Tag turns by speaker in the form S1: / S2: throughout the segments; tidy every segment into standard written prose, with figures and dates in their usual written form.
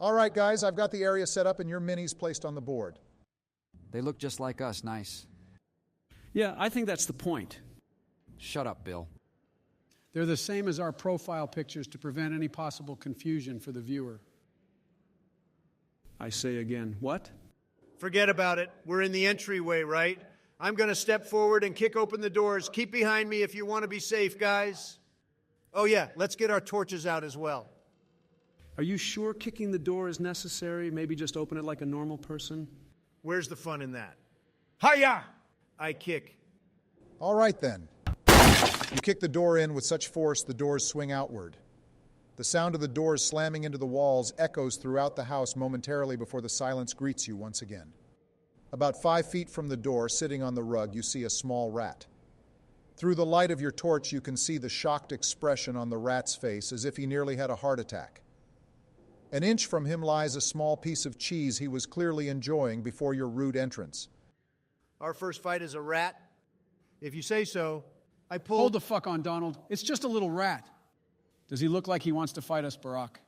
S1: All right, guys, I've got the area set up and your minis placed on the board.
S2: They look just like us, nice.
S3: Yeah, I think that's the point.
S2: Shut up, Bill.
S4: They're the same as our profile pictures to prevent any possible confusion for the viewer.
S3: I say again, what?
S5: Forget about it. We're in the entryway, right? I'm going to step forward and kick open the doors. Keep behind me if you want to be safe, guys. Oh, yeah, let's get our torches out as well.
S3: Are you sure kicking the door is necessary? Maybe just open it like a normal person?
S5: Where's the fun in that?
S6: Hiya!
S5: I kick.
S1: All right, then. You kick the door in with such force the doors swing outward. The sound of the doors slamming into the walls echoes throughout the house momentarily before the silence greets you once again. About 5 feet from the door, sitting on the rug, you see a small rat. Through the light of your torch, you can see the shocked expression on the rat's face, as if he nearly had a heart attack. An inch from him lies a small piece of cheese he was clearly enjoying before your rude entrance.
S5: Our first fight is a rat? If you say so. I pulled...
S4: Hold the fuck on, Donald. It's just a little rat. Does he look like he wants to fight us, Barack?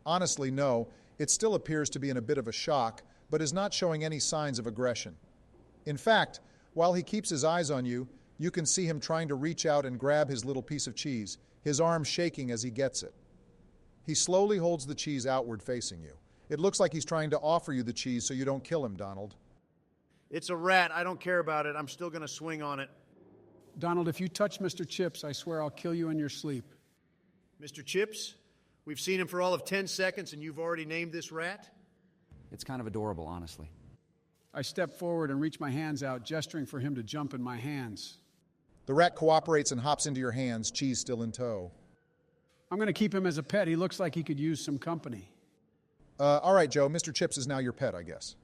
S1: Honestly, no. It still appears to be in a bit of a shock, but is not showing any signs of aggression. In fact, while he keeps his eyes on you, you can see him trying to reach out and grab his little piece of cheese, his arm shaking as he gets it. He slowly holds the cheese outward facing you. It looks like he's trying to offer you the cheese so you don't kill him, Donald.
S5: It's a rat. I don't care about it. I'm still going to swing on it.
S4: Donald, if you touch Mr. Chips, I swear I'll kill you in your sleep.
S5: Mr. Chips? We've seen him for all of 10 seconds and you've already named this rat?
S2: It's kind of adorable, honestly.
S4: I step forward and reach my hands out, gesturing for him to jump in my hands.
S1: The rat cooperates and hops into your hands, cheese still in tow.
S4: I'm going to keep him as a pet. He looks like he could use some company.
S1: All right, Joe, Mr. Chips is now your pet, I guess.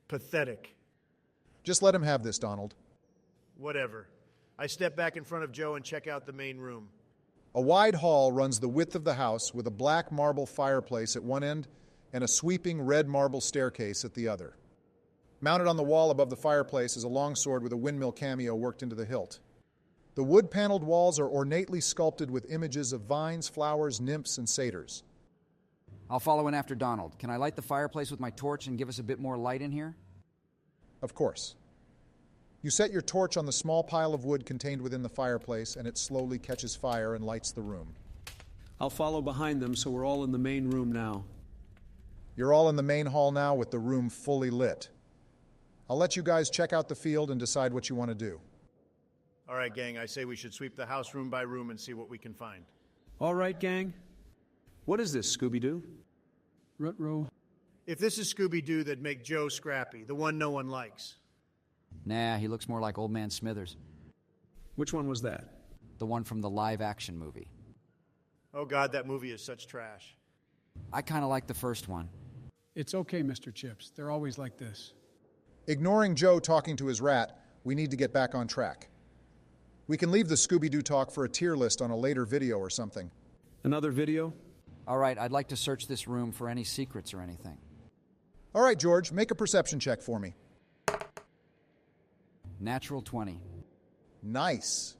S5: Pathetic.
S1: Just let him have this, Donald.
S5: Whatever. I step back in front of Joe and check out the main room.
S1: A wide hall runs the width of the house with a black marble fireplace at one end and a sweeping red marble staircase at the other. Mounted on the wall above the fireplace is a longsword with a windmill cameo worked into the hilt. The wood-paneled walls are ornately sculpted with images of vines, flowers, nymphs, and satyrs.
S2: I'll follow in after Donald. Can I light the fireplace with my torch and give us a bit more light in here?
S1: Of course. You set your torch on the small pile of wood contained within the fireplace, and it slowly catches fire and lights the room.
S3: I'll follow behind them, so we're all in the main room now.
S1: You're all in the main hall now with the room fully lit. I'll let you guys check out the field and decide what you want to do.
S5: All right, gang, I say we should sweep the house room by room and see what we can find.
S3: All right, gang. What is this, Scooby-Doo?
S4: Ruh-roh.
S5: If this is Scooby-Doo, that'd make Joe Scrappy, the one no one likes.
S2: Nah, he looks more like Old Man Smithers.
S3: Which one was that?
S2: The one from the live-action movie.
S5: Oh, God, that movie is such trash.
S2: I kind of like the first one.
S4: It's okay, Mr. Chips. They're always like this.
S1: Ignoring Joe talking to his rat, we need to get back on track. We can leave the Scooby-Doo talk for a tier list on a later video or something.
S3: Another video?
S2: All right, I'd like to search this room for any secrets or anything.
S1: All right, George, make a perception check for me.
S2: Natural 20.
S1: Nice.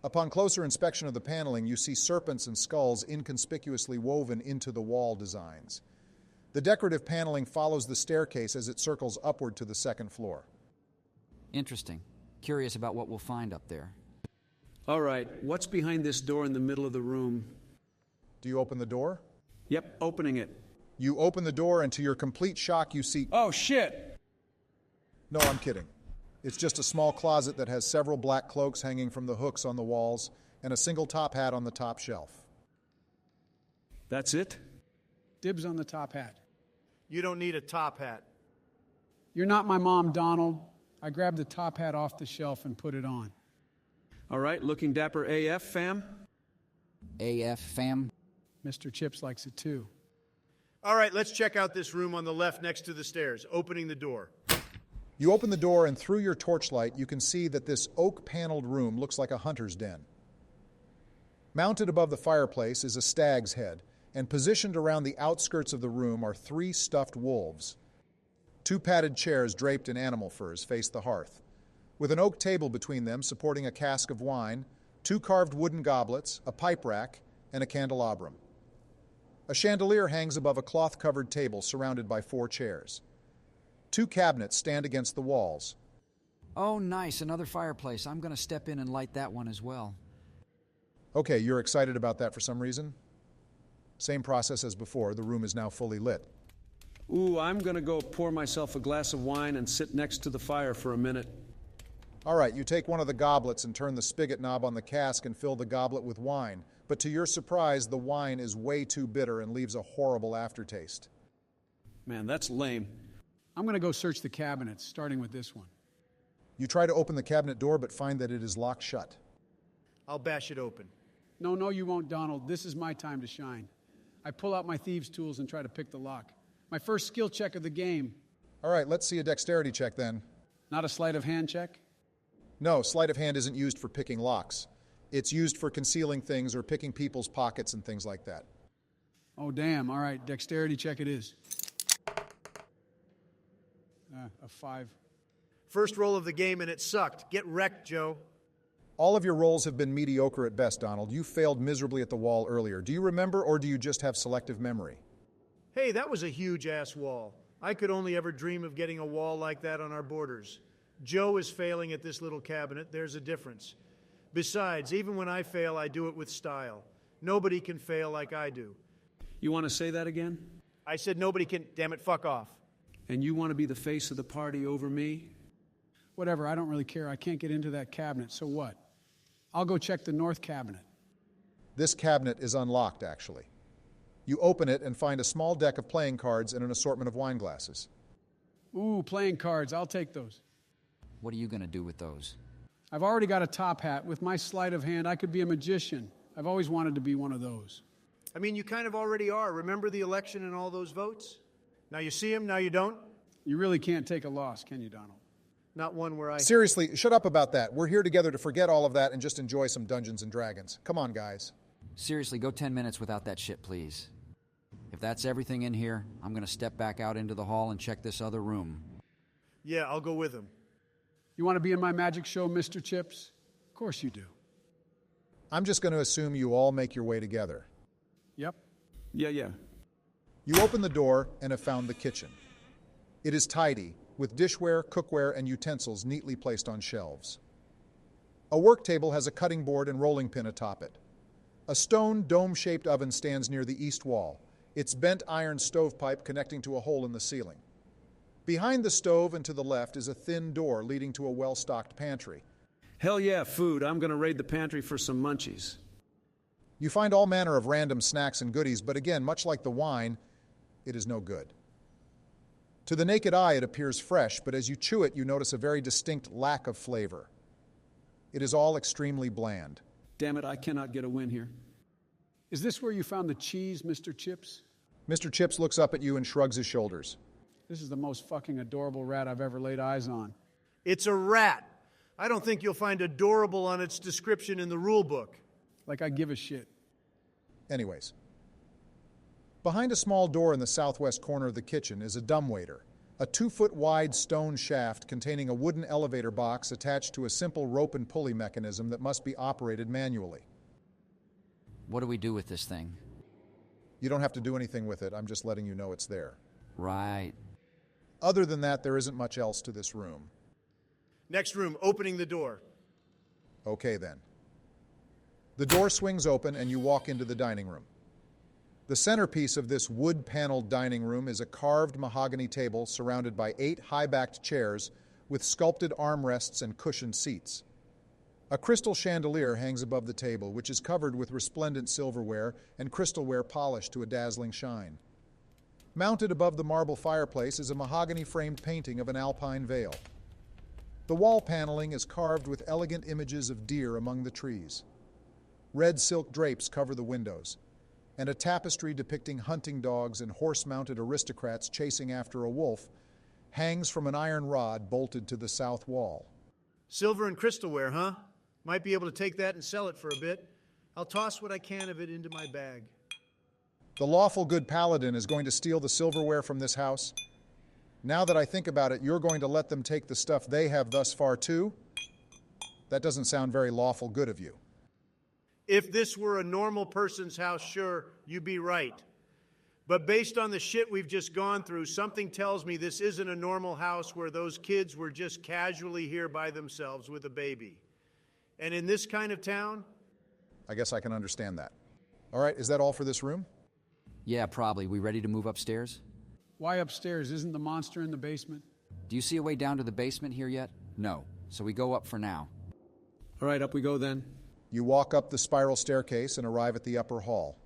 S1: Upon closer inspection of the paneling, you see serpents and skulls inconspicuously woven into the wall designs. The decorative paneling follows the staircase as it circles upward to the second floor.
S2: Interesting. Curious about what we'll find up there.
S3: All right, what's behind this door in the middle of the room?
S1: Do you open the door?
S3: Yep, opening it.
S1: You open the door, and to your complete shock, you see...
S4: Oh, shit!
S1: No, I'm kidding. It's just a small closet that has several black cloaks hanging from the hooks on the walls and a single top hat on the top shelf.
S3: That's it?
S4: Dibs on the top hat.
S5: You don't need a top hat.
S4: You're not my mom, Donald. I grabbed the top hat off the shelf and put it on.
S3: All right, looking dapper AF, fam?
S2: AF, fam?
S4: Mr. Chips likes it too.
S5: All right, let's check out this room on the left next to the stairs, opening the door.
S1: You open the door, and through your torchlight, you can see that this oak-paneled room looks like a hunter's den. Mounted above the fireplace is a stag's head, and positioned around the outskirts of the room are 3 stuffed wolves. 2 padded chairs draped in animal furs face the hearth, with an oak table between them supporting a cask of wine, 2 carved wooden goblets, a pipe rack, and a candelabrum. A chandelier hangs above a cloth-covered table surrounded by 4 chairs. 2 cabinets stand against the walls.
S2: Oh, nice, another fireplace. I'm gonna step in and light that one as well.
S1: Okay, you're excited about that for some reason? Same process as before. The room is now fully lit.
S3: Ooh, I'm gonna go pour myself a glass of wine and sit next to the fire for a minute.
S1: All right, you take one of the goblets and turn the spigot knob on the cask and fill the goblet with wine. But to your surprise, the wine is way too bitter and leaves a horrible aftertaste.
S3: Man, that's lame.
S4: I'm going to go search the cabinets, starting with this one.
S1: You try to open the cabinet door but find that it is locked shut.
S5: I'll bash it open.
S4: No, you won't, Donald. This is my time to shine. I pull out my thieves' tools and try to pick the lock. My first skill check of the game.
S1: All right, let's see a dexterity check then.
S4: Not a sleight of hand check?
S1: No, sleight of hand isn't used for picking locks. It's used for concealing things or picking people's pockets and things like that.
S4: Oh, damn. All right, dexterity check it is. A 5.
S5: First roll of the game and it sucked. Get wrecked, Joe.
S1: All of your rolls have been mediocre at best, Donald. You failed miserably at the wall earlier. Do you remember, or do you just have selective memory?
S5: Hey, that was a huge-ass wall. I could only ever dream of getting a wall like that on our borders. Joe is failing at this little cabinet. There's a difference. Besides, even when I fail, I do it with style. Nobody can fail like I do.
S3: You want to say that again?
S5: I said nobody can... Damn it, fuck off.
S3: And you want to be the face of the party over me?
S4: Whatever, I don't really care. I can't get into that cabinet, so what? I'll go check the north cabinet.
S1: This cabinet is unlocked, actually. You open it and find a small deck of playing cards and an assortment of wine glasses.
S4: Ooh, playing cards. I'll take those.
S2: What are you gonna do with those?
S4: I've already got a top hat. With my sleight of hand, I could be a magician. I've always wanted to be one of those.
S5: I mean, you kind of already are. Remember the election and all those votes? Now you see them, now you don't?
S4: You really can't take a loss, can you, Donald?
S5: Not one where I...
S1: Seriously, shut up about that. We're here together to forget all of that and just enjoy some Dungeons and Dragons. Come on, guys.
S2: Seriously, go 10 minutes without that shit, please. If that's everything in here, I'm gonna step back out into the hall and check this other room.
S5: Yeah, I'll go with him.
S4: You want to be in my magic show, Mr. Chips? Of course you do.
S1: I'm just going to assume you all make your way together.
S4: Yep.
S3: Yeah.
S1: You open the door and have found the kitchen. It is tidy, with dishware, cookware, and utensils neatly placed on shelves. A work table has a cutting board and rolling pin atop it. A stone, dome-shaped oven stands near the east wall, its bent iron stovepipe connecting to a hole in the ceiling. Behind the stove and to the left is a thin door leading to a well-stocked pantry.
S3: Hell yeah, food. I'm going to raid the pantry for some munchies.
S1: You find all manner of random snacks and goodies, but again, much like the wine, it is no good. To the naked eye, it appears fresh, but as you chew it, you notice a very distinct lack of flavor. It is all extremely bland.
S3: Damn it, I cannot get a win here.
S4: Is this where you found the cheese, Mr. Chips?
S1: Mr. Chips looks up at you and shrugs his shoulders.
S4: This is the most fucking adorable rat I've ever laid eyes on.
S5: It's a rat. I don't think you'll find adorable on its description in the rule book.
S4: Like I give a shit.
S1: Anyways. Behind a small door in the southwest corner of the kitchen is a dumbwaiter, a 2-foot-wide stone shaft containing a wooden elevator box attached to a simple rope and pulley mechanism that must be operated manually.
S2: What do we do with this thing?
S1: You don't have to do anything with it. I'm just letting you know it's there.
S2: Right.
S1: Other than that, there isn't much else to this room.
S5: Next room, opening the door.
S1: Okay, then. The door swings open and you walk into the dining room. The centerpiece of this wood-paneled dining room is a carved mahogany table surrounded by 8 high-backed chairs with sculpted armrests and cushioned seats. A crystal chandelier hangs above the table, which is covered with resplendent silverware and crystalware polished to a dazzling shine. Mounted above the marble fireplace is a mahogany-framed painting of an alpine vale. The wall paneling is carved with elegant images of deer among the trees. Red silk drapes cover the windows, and a tapestry depicting hunting dogs and horse-mounted aristocrats chasing after a wolf hangs from an iron rod bolted to the south wall.
S5: Silver and crystalware, huh? Might be able to take that and sell it for a bit. I'll toss what I can of it into my bag.
S1: The lawful good paladin is going to steal the silverware from this house. Now that I think about it, you're going to let them take the stuff they have thus far, too? That doesn't sound very lawful good of you.
S5: If this were a normal person's house, sure, you'd be right. But based on the shit we've just gone through, something tells me this isn't a normal house where those kids were just casually here by themselves with a baby. And in this kind of town?
S1: I guess I can understand that. All right, is that all for this room?
S2: Yeah, probably. We ready to move upstairs?
S4: Why upstairs? Isn't the monster in the basement?
S2: Do you see a way down to the basement here yet? No. So we go up for now.
S3: All right, up we go then.
S1: You walk up the spiral staircase and arrive at the upper hall.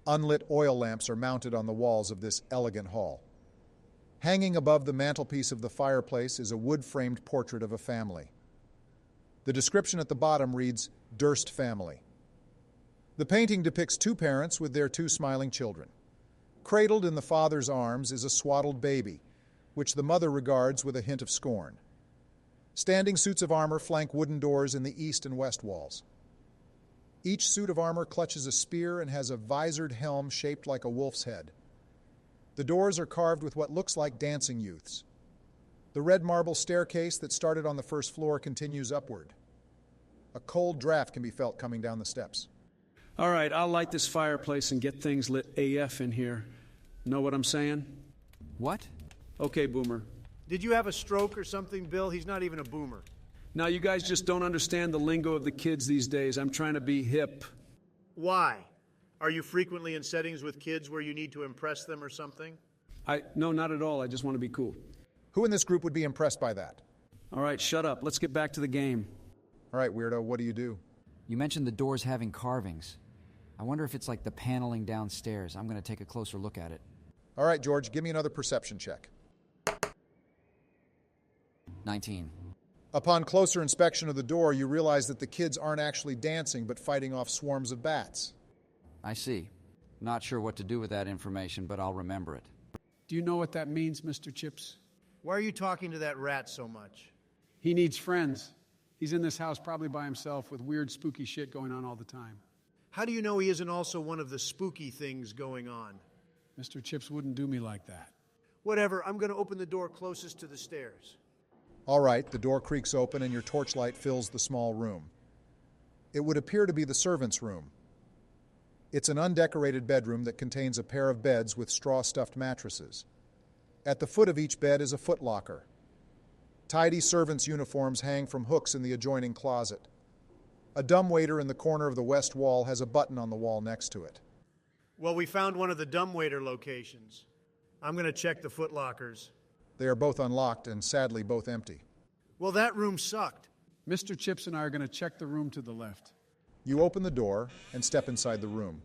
S1: Unlit oil lamps are mounted on the walls of this elegant hall. Hanging above the mantelpiece of the fireplace is a wood-framed portrait of a family. The description at the bottom reads, Durst family. The painting depicts two parents with their two smiling children. Cradled in the father's arms is a swaddled baby, which the mother regards with a hint of scorn. Standing suits of armor flank wooden doors in the east and west walls. Each suit of armor clutches a spear and has a visored helm shaped like a wolf's head. The doors are carved with what looks like dancing youths. The red marble staircase that started on the first floor continues upward. A cold draft can be felt coming down the steps.
S3: All right, I'll light this fireplace and get things lit AF in here. Know what I'm saying?
S2: What?
S3: Okay, Boomer.
S5: Did you have a stroke or something, Bill? He's not even a boomer.
S3: Now, you guys just don't understand the lingo of the kids these days. I'm trying to be hip.
S5: Why? Are you frequently in settings with kids where you need to impress them or something?
S3: No, not at all. I just want to be cool.
S1: Who in this group would be impressed by that?
S3: All right, shut up. Let's get back to the game.
S1: All right, weirdo, what do you do?
S2: You mentioned the doors having carvings. I wonder if it's like the paneling downstairs. I'm going to take a closer look at it.
S1: All right, George, give me another perception check.
S2: 19.
S1: Upon closer inspection of the door, you realize that the kids aren't actually dancing but fighting off swarms of bats.
S2: I see. Not sure what to do with that information, but I'll remember it.
S4: Do you know what that means, Mr. Chips?
S5: Why are you talking to that rat so much?
S4: He needs friends. He's in this house probably by himself with weird, spooky shit going on all the time.
S5: How do you know he isn't also one of the spooky things going on?
S4: Mr. Chips wouldn't do me like that.
S5: Whatever, I'm going to open the door closest to the stairs.
S1: All right, the door creaks open and your torchlight fills the small room. It would appear to be the servants' room. It's an undecorated bedroom that contains a pair of beds with straw-stuffed mattresses. At the foot of each bed is a footlocker. Tidy servants' uniforms hang from hooks in the adjoining closet. A dumbwaiter in the corner of the west wall has a button on the wall next to it.
S5: Well, we found one of the dumbwaiter locations. I'm going to check the footlockers.
S1: They are both unlocked and sadly both empty.
S5: Well, that room sucked.
S4: Mr. Chips and I are going to check the room to the left.
S1: You open the door and step inside the room.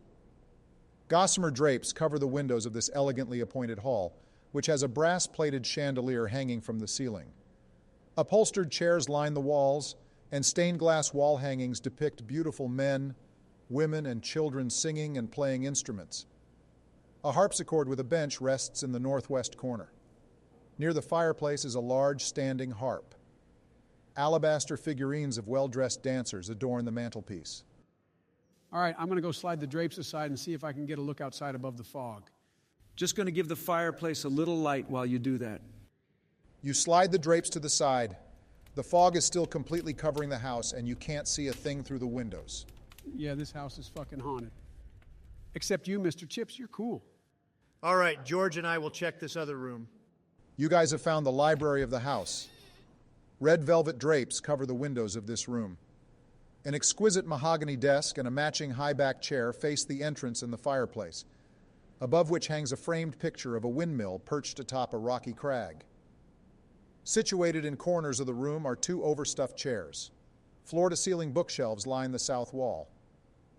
S1: Gossamer drapes cover the windows of this elegantly appointed hall, which has a brass-plated chandelier hanging from the ceiling. Upholstered chairs line the walls, and stained glass wall hangings depict beautiful men, women, and children singing and playing instruments. A harpsichord with a bench rests in the northwest corner. Near the fireplace is a large standing harp. Alabaster figurines of well-dressed dancers adorn the mantelpiece.
S4: All right, I'm going to go slide the drapes aside and see if I can get a look outside above the fog.
S3: Just going to give the fireplace a little light while you do that.
S1: You slide the drapes to the side. The fog is still completely covering the house, and you can't see a thing through the windows.
S4: Yeah, this house is fucking haunted. Except you, Mr. Chips, you're cool.
S5: All right, George and I will check this other room.
S1: You guys have found the library of the house. Red velvet drapes cover the windows of this room. An exquisite mahogany desk and a matching high-back chair face the entrance and the fireplace, above which hangs a framed picture of a windmill perched atop a rocky crag. Situated in corners of the room are two overstuffed chairs. Floor-to-ceiling bookshelves line the south wall.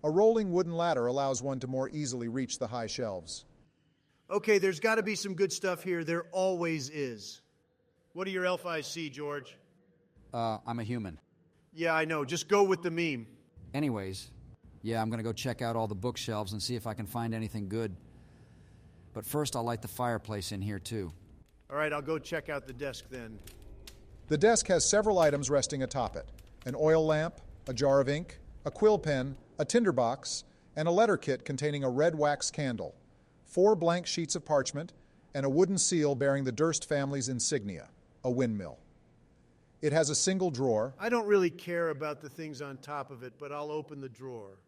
S1: A rolling wooden ladder allows one to more easily reach the high shelves.
S5: Okay, there's got to be some good stuff here. There always is. What do your elf eyes see, George?
S2: I'm a human.
S5: Yeah, I know. Just go with the meme.
S2: Anyways, yeah, I'm going to go check out all the bookshelves and see if I can find anything good. But first, I'll light the fireplace in here, too.
S5: All right, I'll go check out the desk then.
S1: The desk has several items resting atop it. An oil lamp, a jar of ink, a quill pen, a tinderbox, and a letter kit containing a red wax candle, 4 blank sheets of parchment, and a wooden seal bearing the Durst family's insignia, a windmill. It has a single drawer.
S5: I don't really care about the things on top of it, but I'll open the drawer.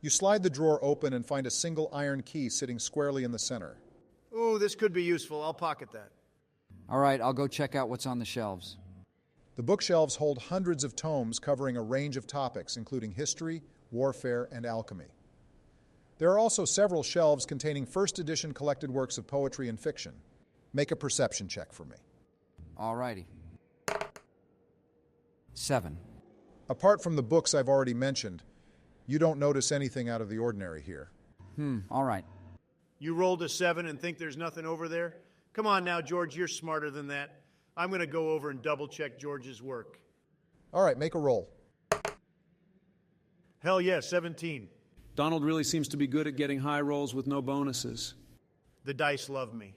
S1: You slide the drawer open and find a single iron key sitting squarely in the center.
S5: Ooh, this could be useful. I'll pocket that.
S2: All right, I'll go check out what's on the shelves.
S1: The bookshelves hold hundreds of tomes covering a range of topics, including history, warfare, and alchemy. There are also several shelves containing first edition collected works of poetry and fiction. Make a perception check for me.
S2: All righty. 7.
S1: Apart from the books I've already mentioned, you don't notice anything out of the ordinary here.
S2: All right.
S5: You rolled a 7 and think there's nothing over there? Come on now, George, you're smarter than that. I'm going to go over and double-check George's work.
S1: All right, make a roll.
S5: Hell yeah, 17.
S3: Donald really seems to be good at getting high rolls with no bonuses.
S5: The dice love me.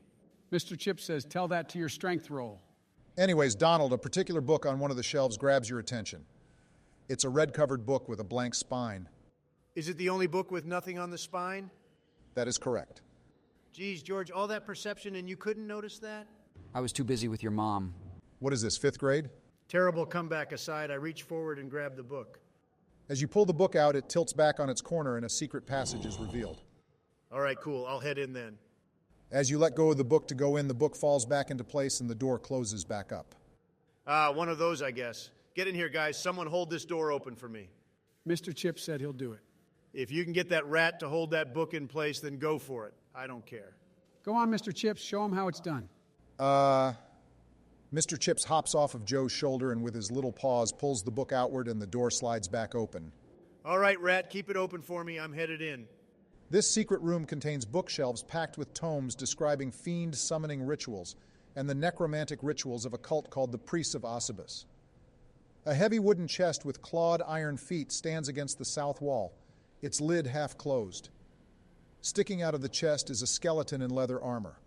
S4: Mr. Chip says, tell that to your strength roll.
S1: Anyways, Donald, a particular book on one of the shelves grabs your attention. It's a red-covered book with a blank spine.
S5: Is it the only book with nothing on the spine?
S1: That is correct.
S5: Geez, George, all that perception and you couldn't notice that?
S2: I was too busy with your mom.
S1: What is this, 5th grade?
S5: Terrible comeback aside, I reach forward and grab the book.
S1: As you pull the book out, it tilts back on its corner and a secret passage is revealed.
S5: All right, cool. I'll head in then.
S1: As you let go of the book to go in, the book falls back into place and the door closes back up.
S5: One of those, I guess. Get in here, guys. Someone hold this door open for me.
S4: Mr. Chip said he'll do it.
S5: If you can get that rat to hold that book in place, then go for it. I don't care.
S4: Go on, Mr. Chips. Show him how it's done.
S1: Mr. Chips hops off of Joe's shoulder and with his little paws pulls the book outward and the door slides back open.
S5: All right, rat, keep it open for me. I'm headed in.
S1: This secret room contains bookshelves packed with tomes describing fiend-summoning rituals and the necromantic rituals of a cult called the Priests of Osibus. A heavy wooden chest with clawed iron feet stands against the south wall, its lid half closed. Sticking out of the chest is a skeleton in leather armor.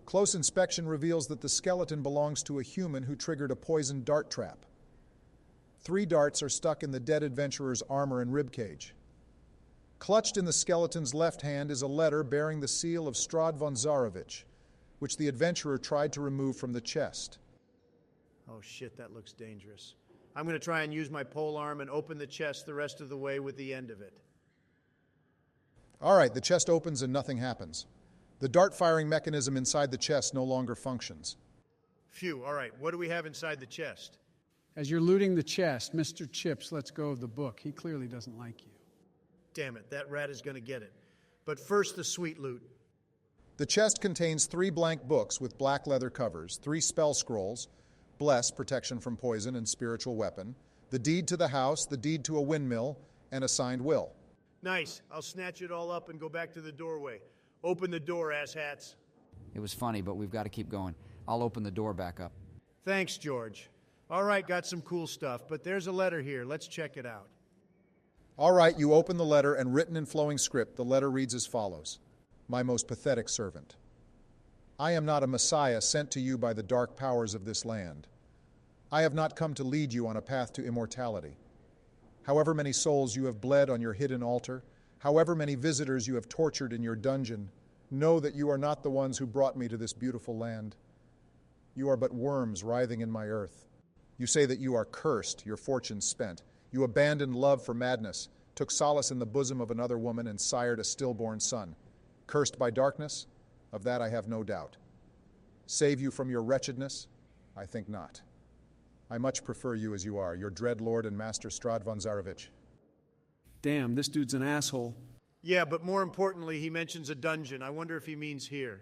S1: Close inspection reveals that the skeleton belongs to a human who triggered a poisoned dart trap. 3 darts are stuck in the dead adventurer's armor and ribcage. Clutched in the skeleton's left hand is a letter bearing the seal of Strahd von Zarovich, which the adventurer tried to remove from the chest.
S5: Oh shit, that looks dangerous. I'm going to try and use my polearm and open the chest the rest of the way with the end of it.
S1: All right, the chest opens and nothing happens. The dart-firing mechanism inside the chest no longer functions.
S5: Phew, all right, what do we have inside the chest?
S4: As you're looting the chest, Mr. Chips lets go of the book. He clearly doesn't like you.
S5: Damn it, that rat is going to get it. But first, the sweet loot.
S1: The chest contains 3 blank books with black leather covers, 3 spell scrolls, Bless, protection from poison and spiritual weapon, the deed to the house, the deed to a windmill, and a signed will.
S5: Nice. I'll snatch it all up and go back to the doorway. Open the door, asshats.
S2: It was funny, but we've got to keep going. I'll open the door back up.
S5: Thanks, George. All right, got some cool stuff, but there's a letter here. Let's check it out.
S1: All right, you open the letter, and written in flowing script, the letter reads as follows. My most pathetic servant. I am not a messiah sent to you by the dark powers of this land. I have not come to lead you on a path to immortality. However many souls you have bled on your hidden altar, however many visitors you have tortured in your dungeon, know that you are not the ones who brought me to this beautiful land. You are but worms writhing in my earth. You say that you are cursed, your fortune spent. You abandoned love for madness, took solace in the bosom of another woman, and sired a stillborn son. Cursed by darkness? Of that I have no doubt. Save you from your wretchedness? I think not. I much prefer you as you are, your dread lord and master Strahd von Zarovich.
S3: Damn, this dude's an asshole.
S5: Yeah, but more importantly, he mentions a dungeon. I wonder if he means here.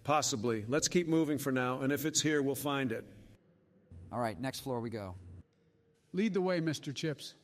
S3: Possibly. Let's keep moving for now, and if it's here, we'll find it.
S2: All right, next floor we go.
S4: Lead the way, Mr. Chips.